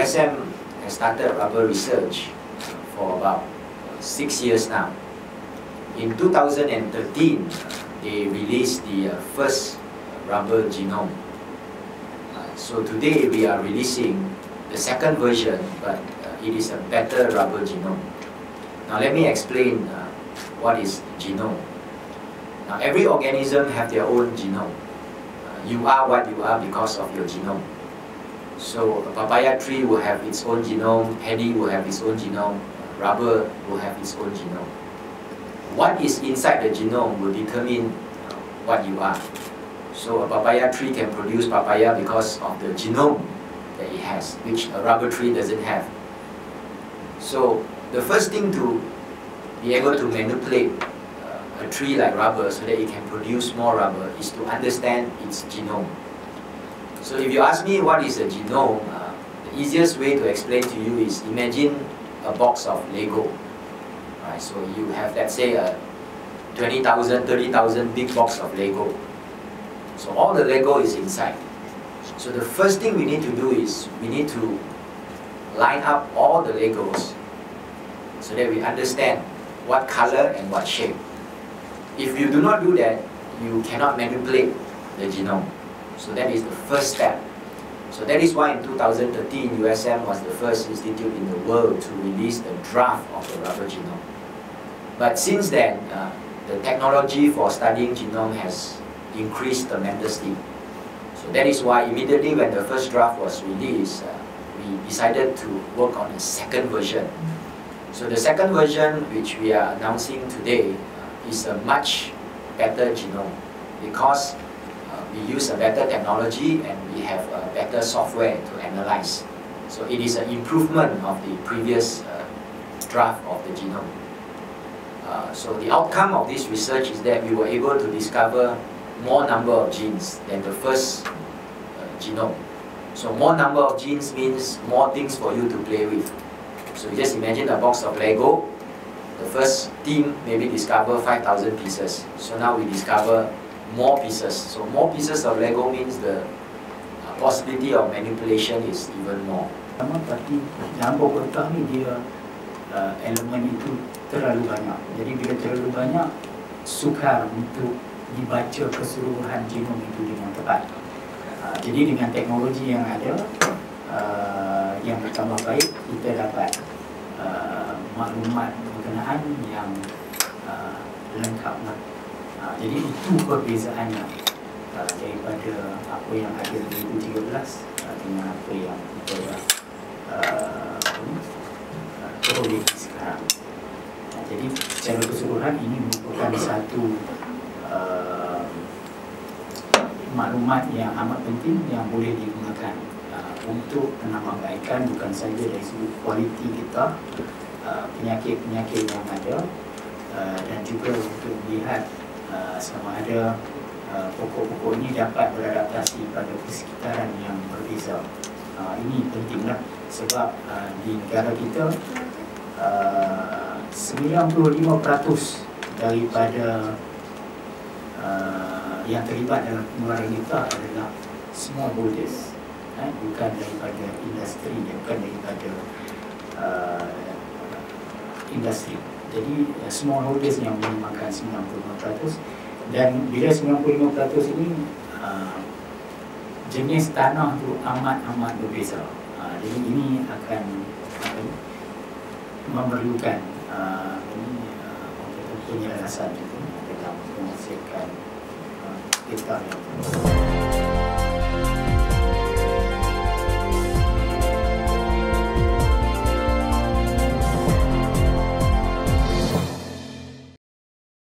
USM has started rubber research for about 6 years now. In 2013, they released the first rubber genome. So today we are releasing the second version, but it is a better rubber genome. Now let me explain what is genome. Now every organism have their own genome. You are what you are because of your genome. So a papaya tree will have its own genome, paddy will have its own genome, rubber will have its own genome. What is inside the genome will determine what you are. So a papaya tree can produce papaya because of the genome that it has, which a rubber tree doesn't have. So the first thing to be able to manipulate a tree like rubber so that it can produce more rubber is to understand its genome. So if you ask me what is a genome, the easiest way to explain to you is imagine a box of Lego. Right, so you have, let's say, a 20,000, 30,000 big box of Lego. So all the Lego is inside. So the first thing we need to do is we need to line up all the Legos so that we understand what color and what shape. If you do not do that, you cannot manipulate the genome. So that is the first step. So that is why in 2013, USM was the first institute in the world to release the draft of the rubber genome. But since then, the technology for studying genome has increased tremendously. So that is why immediately when the first draft was released, we decided to work on a second version. So the second version, which we are announcing today, is a much better genome because we use a better technology and we have a better software to analyze. So it is an improvement of the previous draft of the genome. So the outcome of this research is that we were able to discover more number of genes than the first genome. So more number of genes means more things for you to play with. So you just imagine a box of Lego. The first team maybe discover 5,000 pieces. So now we discover more pieces. So more pieces of Lego means the possibility of manipulation is even more. Tapi dalam pokok ni dia elemen itu terlalu banyak. Jadi bila terlalu banyak, sukar untuk dibaca keseluruhan genom itu dengan tepat. Jadi dengan teknologi yang ada, yang bertambah baik, kita dapat maklumat berkenaan yang lengkap. Jadi itu perbezaannya daripada apa yang ada di 2013 dengan apa yang kita peroleh sekarang. Jadi secara keseluruhan ini merupakan satu maklumat yang amat penting yang boleh digunakan untuk menambahbaikkan bukan saja dari segi kualiti kita, penyakit-penyakit yang ada, dan juga untuk melihat sama ada pokok-pokok ini dapat beradaptasi pada persekitaran yang berbeza. Ini pentinglah sebab di negara kita 95% daripada yang terlibat dalam penularan kita adalah smallholders, bukan daripada industri, bukan daripada industri. Jadi smallholders yang menyumbangkan 95%, dan bila 95% ini jenis tanah itu amat berbeza. Jadi ini akan memerlukan penyelesaian itu dalam menghasilkan kita yang